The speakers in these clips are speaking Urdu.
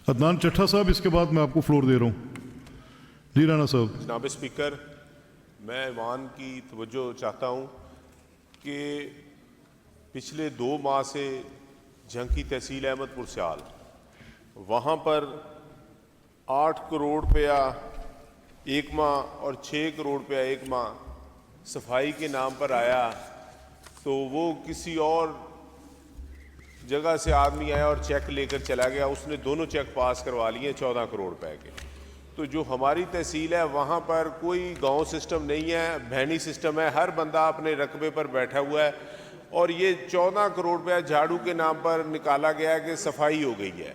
عدنان چٹھا صاحب، اس کے بعد میں آپ کو فلور دے رہا ہوں۔ جی رانا صاحب۔ جناب اسپیکر، میں ایوان کی توجہ چاہتا ہوں کہ پچھلے 2 ماہ سے جھنکی تحصیل احمد پور سیال، وہاں پر 8 کروڑ روپیہ ایک ماہ اور 6 کروڑ روپیہ ایک ماہ صفائی کے نام پر آیا، تو وہ کسی اور جگہ سے آدمی آیا اور چیک لے کر چلا گیا، اس نے دونوں چیک پاس کروا لیے 14 کروڑ روپے کے۔ تو جو ہماری تحصیل ہے وہاں پر کوئی گاؤں سسٹم نہیں ہے، بہنی سسٹم ہے، ہر بندہ اپنے رقبے پر بیٹھا ہوا ہے، اور یہ 14 کروڑ روپیہ جھاڑو کے نام پر نکالا گیا کہ صفائی ہو گئی ہے۔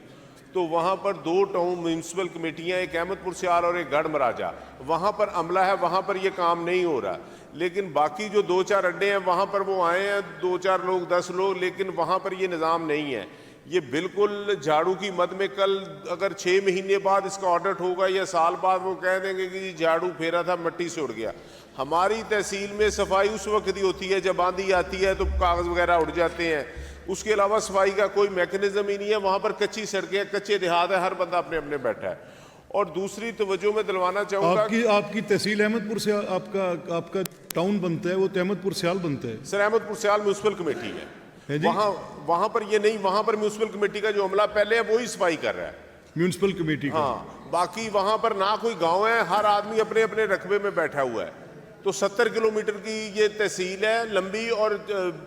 تو وہاں پر 2 ٹاؤن میونسپل کمیٹیاں، ایک احمد پور سیال اور ایک گڑھ مراجہ، وہاں پر عملہ ہے، وہاں پر یہ کام نہیں ہو رہا۔ لیکن باقی جو 2-4 اڈے ہیں وہاں پر وہ آئے ہیں 2-4 لوگ 10 لوگ، لیکن وہاں پر یہ نظام نہیں ہے۔ یہ بالکل جھاڑو کی مد میں کل اگر 6 مہینے بعد اس کا آڈٹ ہوگا یا سال بعد وہ کہہ دیں گے کہ جی جھاڑو پھیرا تھا مٹی سے اڑ گیا۔ ہماری تحصیل میں صفائی اس وقت ہی ہوتی ہے جب آندھی آتی ہے تو کاغذ وغیرہ اڑ جاتے ہیں، اس کے علاوہ صفائی کا کوئی میکنزم ہی نہیں ہے۔ وہاں پر کچی سڑکیں، کچے دیہات ہیں، ہر بندہ اپنے اپنے بیٹھا ہے۔ اور دوسری توجہ میں دلوانا چاہوں گا، آپ کی تحصیل احمد پور سے آپ کا ٹاؤن بنتا ہے، وہ تو احمد پور سیال بنتا ہے۔ سر احمد پور سیال میونسپل کمیٹی ہے، وہاں پر یہ نہیں، وہاں پر میونسپل کمیٹی کا جو عملہ پہلے ہے وہی صفائی کر رہا ہے، میونسپل کمیٹی کا۔ ہاں، باقی وہاں پر نہ کوئی گاؤں ہے، ہر آدمی اپنے اپنے رقبے میں بیٹھا ہوا ہے۔ تو 70 کلومیٹر کی یہ تحصیل ہے لمبی اور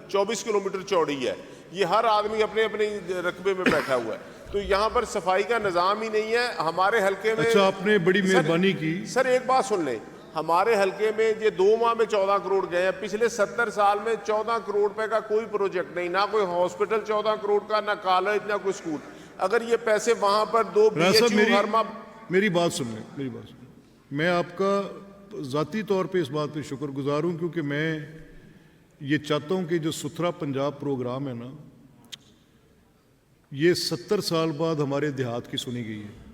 24 کلومیٹر چوڑی ہے، یہ ہر آدمی اپنے اپنے رقبے میں بیٹھا ہوا ہے۔ تو یہاں پر صفائی کا نظام ہی نہیں ہے ہمارے حلقے میں۔ اچھا، آپ نے بڑی مہربانی کی۔ سر ایک بات سن لیں، ہمارے حلقے میں یہ 2 ماہ میں 14 کروڑ گئے ہیں، پچھلے 70 سال میں 14 کروڑ روپے کا کوئی پروجیکٹ نہیں، نہ کوئی ہاسپٹل 14 کروڑ کا، نہ کالج، نہ کوئی سکول۔ اگر یہ پیسے وہاں پر 2 BHU ہر ماہ۔ میری بات سن لیں، میں آپ کا ذاتی طور پہ اس بات پہ شکر گزار ہوں، کیونکہ میں یہ چاہتا ہوں کہ جو ستھرا پنجاب پروگرام ہے نا، یہ 70 سال بعد ہمارے دیہات کی سنی گئی ہے۔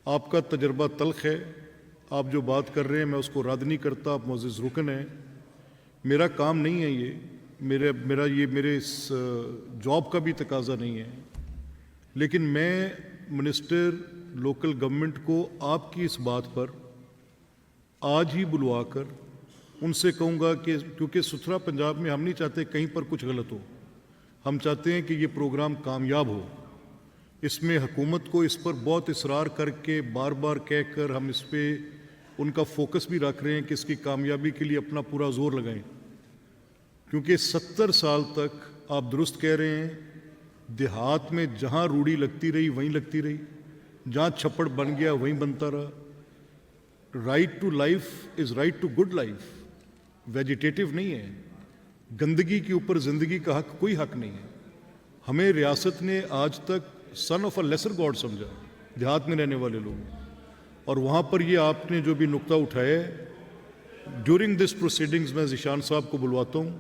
آپ کا تجربہ تلخ ہے، آپ جو بات کر رہے ہیں میں اس کو رد نہیں کرتا، آپ معزز رکن ہیں، میرا کام نہیں ہے یہ، میرے اس جاب کا بھی تقاضا نہیں ہے، لیکن میں منسٹر لوکل گورنمنٹ کو آپ کی اس بات پر آج ہی بلوا کر ان سے کہوں گا کہ کیونکہ ستھرا پنجاب میں ہم نہیں چاہتے کہیں پر کچھ غلط ہو، ہم چاہتے ہیں کہ یہ پروگرام کامیاب ہو۔ اس میں حکومت کو اس پر بہت اصرار کر کے بار بار کہہ کر ہم اس پہ ان کا فوکس بھی رکھ رہے ہیں کہ اس کی کامیابی کے لیے اپنا پورا زور لگائیں، کیونکہ 70 سال تک آپ درست کہہ رہے ہیں، دیہات میں جہاں روڑی لگتی رہی وہیں لگتی رہی، جہاں چھپڑ بن گیا وہیں بنتا رہا۔ Right to life is right to good life, vegetative نہیں ہے۔ گندگی کے اوپر زندگی کا حق کوئی حق نہیں ہے۔ ہمیں ریاست نے آج تک سن آف اے لیسر گاڈ سمجھا، دیہات میں رہنے والے لوگ، اور وہاں پر یہ آپ نے جو بھی نقطہ اٹھایا ہے، ڈیورنگ دس پروسیڈنگز میں ذیشان صاحب کو بلواتا ہوں،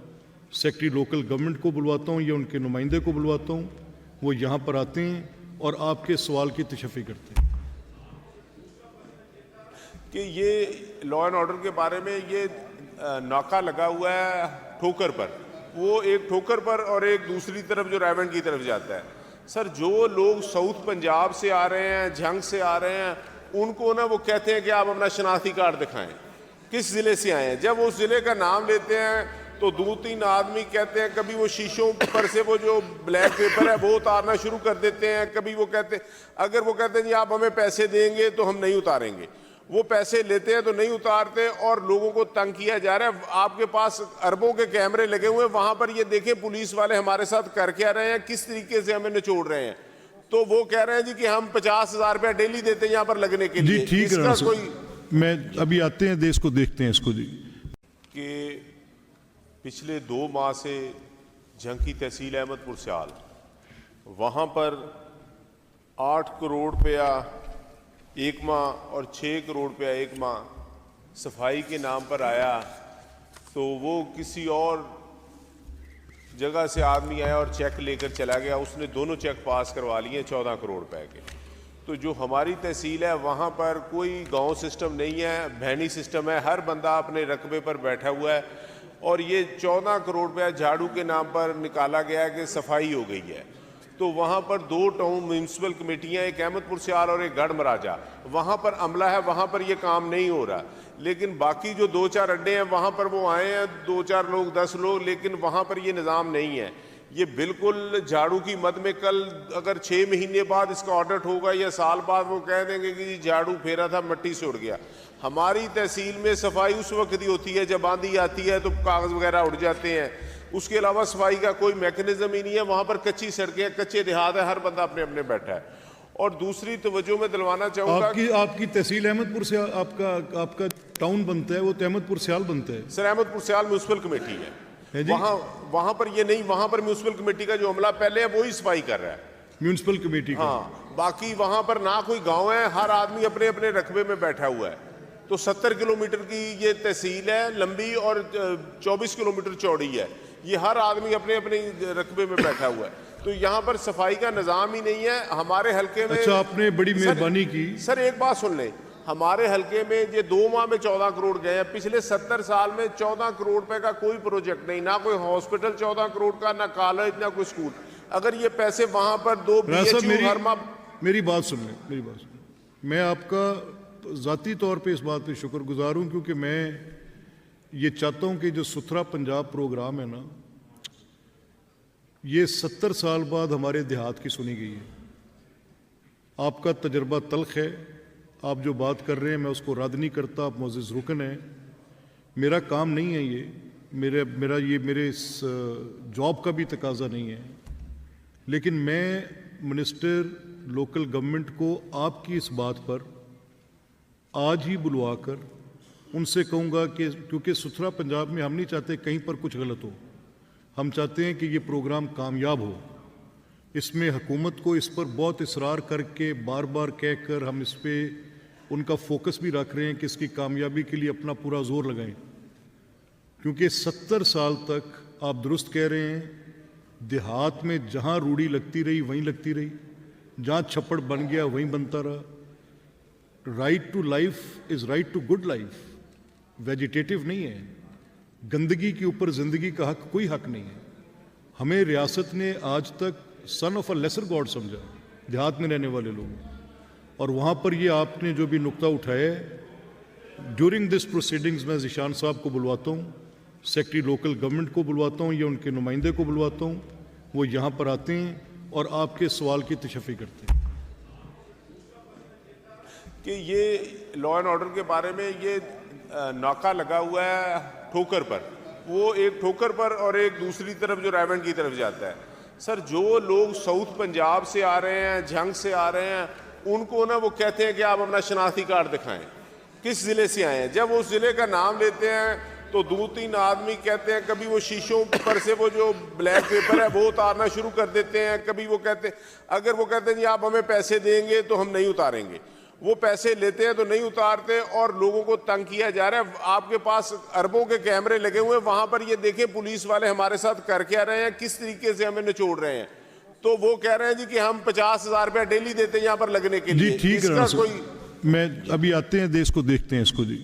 سیکرٹری لوکل گورنمنٹ کو بلواتا ہوں یا ان کے نمائندے کو بلواتا ہوں، وہ یہاں پر آتے ہیں اور آپ کے سوال کی تشفی کرتے ہیں کہ یہ لا اینڈ آرڈر کے بارے میں یہ ناکہ لگا ہوا ہے ٹھوکر پر، وہ ایک ٹھوکر پر اور ایک دوسری طرف جو ریونڈ کی طرف جاتا ہے۔ سر جو لوگ ساؤتھ پنجاب سے آ رہے ہیں، جھنگ سے آ رہے ہیں، ان کو نا وہ کہتے ہیں کہ آپ اپنا شناختی کارڈ دکھائیں، کس ضلع سے آئے ہیں۔ جب اس ضلع کا نام لیتے ہیں تو 2-3 آدمی کہتے ہیں، کبھی وہ شیشوں پر سے وہ جو بلیک پیپر ہے وہ اتارنا شروع کر دیتے ہیں، کبھی وہ کہتے ہیں، اگر وہ کہتے ہیں جی آپ ہمیں پیسے دیں گے تو ہم نہیں اتاریں گے، وہ پیسے لیتے ہیں تو نہیں اتارتے، اور لوگوں کو تنگ کیا جا رہا ہے۔ آپ کے پاس اربوں کے کیمرے لگے ہوئے ہیں، وہاں پر یہ دیکھیں پولیس والے ہمارے ساتھ کر کے آ رہے ہیں، کس طریقے سے ہمیں نچوڑ رہے ہیں۔ تو وہ کہہ رہے ہیں جی کہ ہم 50,000 روپیہ ڈیلی دیتے ہیں یہاں پر لگنے کے لیے۔ جی ٹھیک ہے، میں ابھی آتے ہیں اس کو دیکھتے ہیں اس کو۔ جی کہ پچھلے 2 ماہ سے جھنکی تحصیل احمد پور سیال، وہاں پر 8 کروڑ روپیہ ایک ماہ اور 6 کروڑ روپیہ ایک ماہ صفائی کے نام پر آیا، تو وہ کسی اور جگہ سے آدمی آیا اور چیک لے کر چلا گیا، اس نے دونوں چیک پاس کروا لیے 14 کروڑ روپے کے۔ تو جو ہماری تحصیل ہے وہاں پر کوئی گاؤں سسٹم نہیں ہے، بہنی سسٹم ہے، ہر بندہ اپنے رقبے پر بیٹھا ہوا ہے، اور یہ 14 کروڑ روپیہ جھاڑو کے نام پر نکالا گیا ہے کہ صفائی ہو گئی ہے۔ تو تو وہاں پر 2 ٹاؤن میونسپل کمیٹیاں، ایک احمد پور سیال اور ایک گڑھ مراجہ، وہاں پر عملہ ہے، وہاں پر یہ کام نہیں ہو رہا. لیکن باقی جو 2-4 اڈے ہیں وہاں پر وہ آئے ہیں 2-4 لوگ 10 لوگ، لیکن وہاں پر یہ نظام نہیں ہے. یہ بالکل جھاڑو کی مد میں کل اگر 6 مہینے بعد اس کا آڈٹ ہوگا یا سال بعد وہ کہہ دیں گے کہ جی جھاڑو پھیرا تھا مٹی سے اڑ گیا. ہماری تحصیل میں صفائی اس وقت ہی ہوتی ہے جب آندھی آتی ہے تو کاغذ وغیرہ اڑ جاتے ہیں، اس کے علاوہ صفائی کا کوئی میکنزم ہی نہیں ہے. وہاں پر کچی سڑکیں، کچے دیہات ہے، ہر بندہ اپنے اپنے بیٹھا ہے. اور دوسری توجہ میں دلوانا چاہوں گا، آپ کی تحصیل احمد پور سے آپ کا ٹاؤن بنتا ہے، وہ تو احمد پور سیال بنتا ہے. سر احمد پور سیال میونسپل کمیٹی ہے جی؟ وہاں پر یہ نہیں، وہاں پر میونسپل کمیٹی کا جو عملہ پہلے ہے وہی صفائی کر رہا ہے میونسپل کمیٹی کا. ہاں، باقی وہاں پر نہ کوئی گاؤں ہے، ہر آدمی اپنے اپنے رقبے میں بیٹھا ہوا ہے. تو 70 کلومیٹر کی یہ تحصیل ہے لمبی اور 24 کلومیٹر چوڑی ہے. یہ ہر آدمی اپنے اپنے رقبے میں بیٹھا ہوا ہے. تو یہاں پر صفائی کا نظام ہی نہیں ہے. ہمارے حلقے میں اچھا، آپ نے بڑی مہربانی کی. سر ایک بات سن لیں، ہمارے حلقے میں یہ 2 ماہ میں 14 کروڑ گئے ہیں. پچھلے 70 سال میں 14 کروڑ روپے کا کوئی پروجیکٹ نہیں، نہ کوئی ہاسپٹل 14 کروڑ کا، نہ کالج، نہ کوئی اسکول. اگر یہ پیسے وہاں پر 2 BHU ہر ماہ. میری بات سن لیں. میں آپ کا ذاتی طور پہ اس بات پہ شکر گزار ہوں، کیونکہ میں یہ چاہتا ہوں کہ جو ستھرا پنجاب پروگرام ہے نا، یہ 70 سال بعد ہمارے دیہات کی سنی گئی ہے. آپ کا تجربہ تلخ ہے، آپ جو بات کر رہے ہیں میں اس کو رد نہیں کرتا. آپ معزز رکن ہیں، میرا کام نہیں ہے یہ، میرے اس جاب کا بھی تقاضا نہیں ہے. لیکن میں منسٹر لوکل گورنمنٹ کو آپ کی اس بات پر آج ہی بلوا کر ان سے کہوں گا کہ کیونکہ ستھرا پنجاب میں ہم نہیں چاہتے کہیں پر کچھ غلط ہو، ہم چاہتے ہیں کہ یہ پروگرام کامیاب ہو. اس میں حکومت کو اس پر بہت اصرار کر کے بار بار کہہ کر ہم اس پہ ان کا فوکس بھی رکھ رہے ہیں کہ اس کی کامیابی کے لیے اپنا پورا زور لگائیں. کیونکہ 70 سال تک آپ درست کہہ رہے ہیں، دیہات میں جہاں روڑی لگتی رہی وہیں لگتی رہی، جہاں چھپڑ بن گیا وہیں بنتا رہا. Right to life is right to good life, vegetative نہیں ہے. گندگی کے اوپر زندگی کا حق کوئی حق نہیں ہے. ہمیں ریاست نے آج تک سن آف اے لیسر گاڈ سمجھا دیہات میں رہنے والے لوگ. اور وہاں پر یہ آپ نے جو بھی نقطہ اٹھایا ہے، ڈیورنگ دس پروسیڈنگز میں ذیشان صاحب کو بلواتا ہوں، سیکرٹری لوکل گورنمنٹ کو بلواتا ہوں یا ان کے نمائندے کو بلواتا ہوں، وہ یہاں پر آتے ہیں اور آپ کے سوال کی تشفی کرتے ہیں. کہ یہ لا اینڈ آرڈر کے بارے میں یہ ناکہ لگا ہوا ہے ٹھوکر پر، وہ ایک ٹھوکر پر اور ایک دوسری طرف جو رائبنڈ کی طرف جاتا ہے. سر جو لوگ ساؤتھ پنجاب سے آ رہے ہیں، جھنگ سے آ رہے ہیں، ان کو نا وہ کہتے ہیں کہ آپ اپنا شناختی کارڈ دکھائیں، کس ضلع سے آئے ہیں. جب اس ضلع کا نام لیتے ہیں تو 2-3 آدمی کہتے ہیں، کبھی وہ شیشوں پر سے وہ جو بلیک پیپر ہے وہ اتارنا شروع کر دیتے ہیں. کبھی وہ کہتے ہیں، اگر وہ کہتے ہیں جی آپ ہمیں پیسے دیں گے تو ہم نہیں اتاریں گے، وہ پیسے لیتے ہیں تو نہیں اتارتے اور لوگوں کو تنگ کیا جا رہا ہے. آپ کے پاس اربوں کے کیمرے لگے ہوئے ہیں، وہاں پر یہ دیکھیں پولیس والے ہمارے ساتھ کر کے آ رہے ہیں، کس طریقے سے ہمیں نچوڑ رہے ہیں. تو وہ کہہ رہے ہیں جی کہ ہم 50,000 روپیہ ڈیلی دیتے ہیں یہاں پر لگنے کے لیے. جی ٹھیک ہے، میں ابھی آتے ہیں، اس کو دیکھتے ہیں اس کو. جی